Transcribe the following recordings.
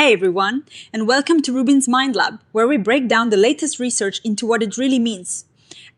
Hi everyone, and welcome to RUBIN'S Mind Lab, where we break down the latest research into what it really means.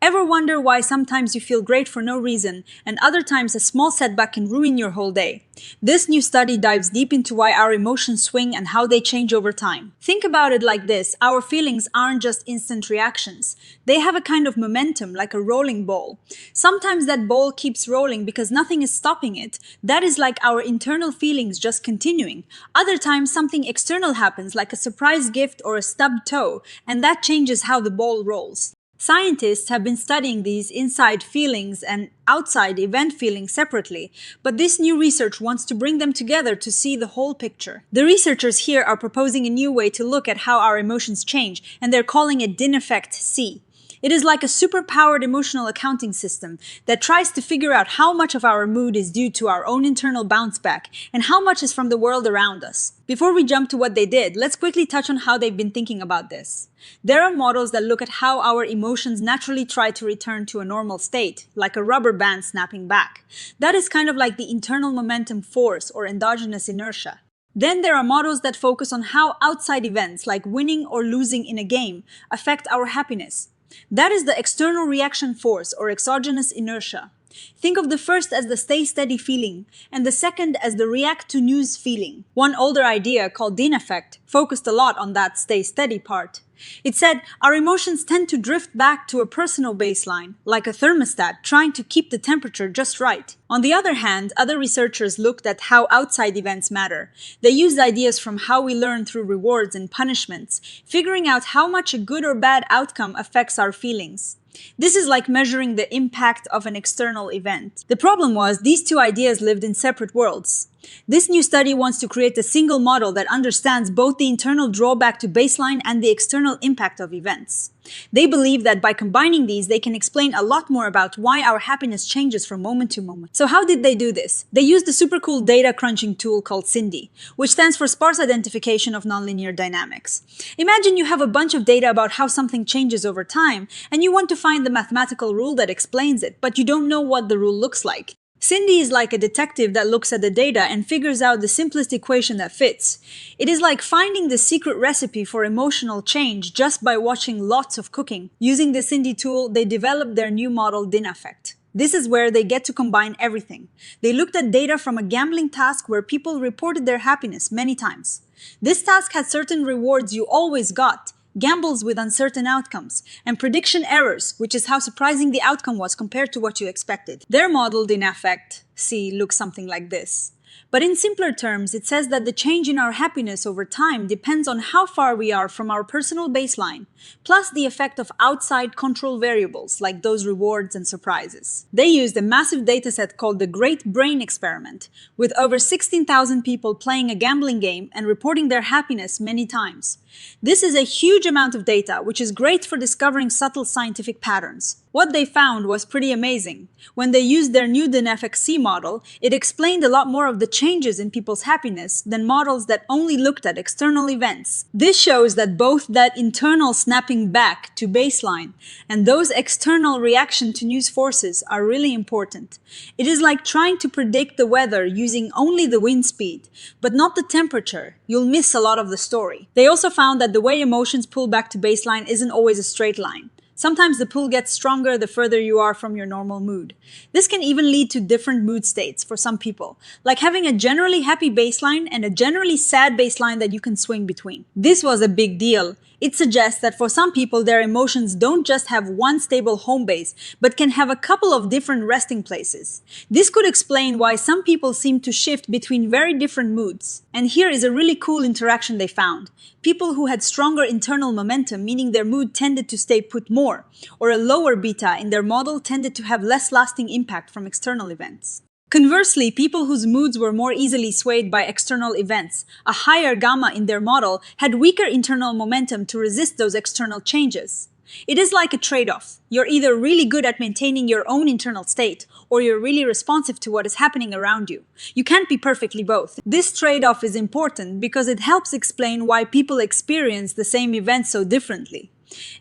Ever wonder why sometimes you feel great for no reason, and other times a small setback can ruin your whole day? This new study dives deep into why our emotions swing and how they change over time. Think about it like this: our feelings aren't just instant reactions. They have a kind of momentum, like a rolling ball. Sometimes that ball keeps rolling because nothing is stopping it. That is like our internal feelings just continuing. Other times something external happens, like a surprise gift or a stubbed toe, and that changes how the ball rolls. Scientists have been studying these inside feelings and outside event feelings separately, but this new research wants to bring them together to see the whole picture. The researchers here are proposing a new way to look at how our emotions change, and they're calling it DIN effect C. It is like a super-powered emotional accounting system that tries to figure out how much of our mood is due to our own internal bounce back and how much is from the world around us. Before we jump to what they did, let's quickly touch on how they've been thinking about this. There are models that look at how our emotions naturally try to return to a normal state, like a rubber band snapping back. That is kind of like the internal momentum force or endogenous inertia. Then there are models that focus on how outside events, like winning or losing in a game, affect our happiness. That is the external reaction force or exogenous inertia. Think of the first as the stay steady feeling and the second as the react to news feeling. One older idea called DIN effect focused a lot on that stay steady part. It said our emotions tend to drift back to a personal baseline, like a thermostat trying to keep the temperature just right. On the other hand, other researchers looked at how outside events matter. They used ideas from how we learn through rewards and punishments, figuring out how much a good or bad outcome affects our feelings. This is like measuring the impact of an external event. The problem was these two ideas lived in separate worlds. This new study wants to create a single model that understands both the internal drawback to baseline and the external impact of events. They believe that by combining these, they can explain a lot more about why our happiness changes from moment to moment. So how did they do this? They used a super cool data crunching tool called SINDY, which stands for Sparse Identification of Nonlinear Dynamics. Imagine you have a bunch of data about how something changes over time, and you want to find the mathematical rule that explains it, but you don't know what the rule looks like. SINDY is like a detective that looks at the data and figures out the simplest equation that fits. It is like finding the secret recipe for emotional change just by watching lots of cooking. Using the SINDY tool, they developed their new model DIN effect. This is where they get to combine everything. They looked at data from a gambling task where people reported their happiness many times. This task had certain rewards you always got, gambles with uncertain outcomes, and prediction errors, which is how surprising the outcome was compared to what you expected. Their model DIN effect C looks something like this. But in simpler terms, it says that the change in our happiness over time depends on how far we are from our personal baseline, plus the effect of outside control variables like those rewards and surprises. They used a massive dataset called the Great Brain Experiment, with over 16,000 people playing a gambling game and reporting their happiness many times. This is a huge amount of data, which is great for discovering subtle scientific patterns. What they found was pretty amazing. When they used their new DIN effect C model, it explained a lot more of the changes in people's happiness than models that only looked at external events. This shows that both that internal snapping back to baseline and those external reaction to news forces are really important. It is like trying to predict the weather using only the wind speed, but not the temperature. You'll miss a lot of the story. They also found that the way emotions pull back to baseline isn't always a straight line. Sometimes the pull gets stronger the further you are from your normal mood. This can even lead to different mood states for some people, like having a generally happy baseline and a generally sad baseline that you can swing between. This was a big deal. It suggests that for some people, their emotions don't just have one stable home base, but can have a couple of different resting places. This could explain why some people seem to shift between very different moods. And here is a really cool interaction they found. People who had stronger internal momentum, meaning their mood tended to stay put more, or a lower beta in their model tended to have less lasting impact from external events. Conversely, people whose moods were more easily swayed by external events, a higher gamma in their model, had weaker internal momentum to resist those external changes. It is like a trade-off. You're either really good at maintaining your own internal state, or you're really responsive to what is happening around you. You can't be perfectly both. This trade-off is important because it helps explain why people experience the same event so differently.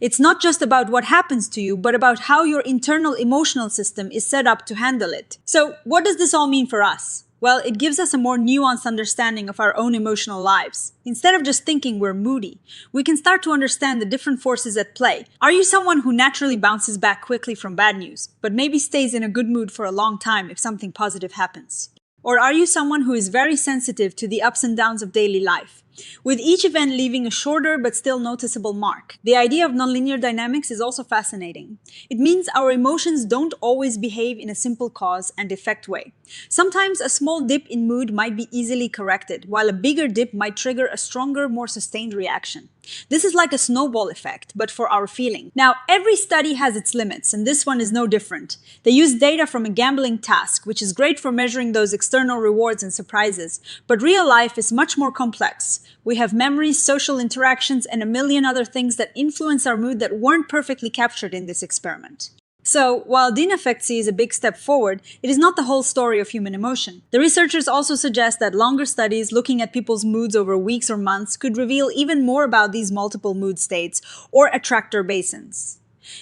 It's not just about what happens to you, but about how your internal emotional system is set up to handle it. So, what does this all mean for us? Well, it gives us a more nuanced understanding of our own emotional lives. Instead of just thinking we're moody, we can start to understand the different forces at play. Are you someone who naturally bounces back quickly from bad news, but maybe stays in a good mood for a long time if something positive happens? Or are you someone who is very sensitive to the ups and downs of daily life, with each event leaving a shorter but still noticeable mark? The idea of nonlinear dynamics is also fascinating. It means our emotions don't always behave in a simple cause and effect way. Sometimes a small dip in mood might be easily corrected, while a bigger dip might trigger a stronger, more sustained reaction. This is like a snowball effect, but for our feeling. Now, every study has its limits, and this one is no different. They use data from a gambling task, which is great for measuring those external rewards and surprises, but real life is much more complex. We have memories, social interactions, and a million other things that influence our mood that weren't perfectly captured in this experiment. So, while dinafectcy is a big step forward, it is not the whole story of human emotion. The researchers also suggest that longer studies looking at people's moods over weeks or months could reveal even more about these multiple mood states or attractor basins.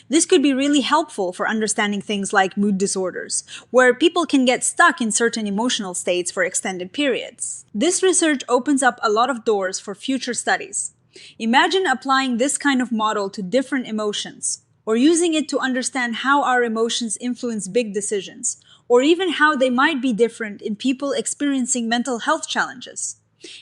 This could be really helpful for understanding things like mood disorders, where people can get stuck in certain emotional states for extended periods. This research opens up a lot of doors for future studies. Imagine applying this kind of model to different emotions, or using it to understand how our emotions influence big decisions, or even how they might be different in people experiencing mental health challenges.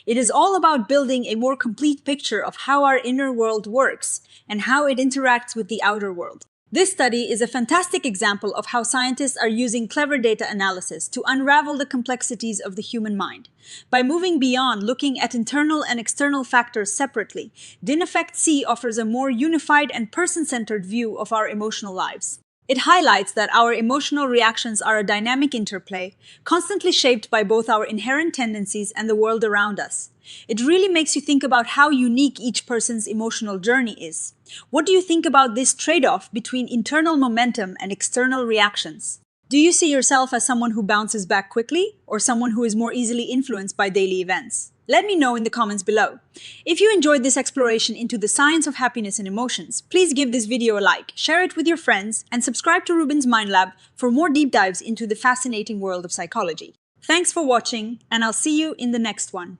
It is all about building a more complete picture of how our inner world works and how it interacts with the outer world. This study is a fantastic example of how scientists are using clever data analysis to unravel the complexities of the human mind. By moving beyond looking at internal and external factors separately, dinafectcy offers a more unified and person-centered view of our emotional lives. It highlights that our emotional reactions are a dynamic interplay, constantly shaped by both our inherent tendencies and the world around us. It really makes you think about how unique each person's emotional journey is. What do you think about this trade-off between internal momentum and external reactions? Do you see yourself as someone who bounces back quickly, or someone who is more easily influenced by daily events? Let me know in the comments below. If you enjoyed this exploration into the science of happiness and emotions, please give this video a like, share it with your friends, and subscribe to Rubin's Mind Lab for more deep dives into the fascinating world of psychology. Thanks for watching, and I'll see you in the next one.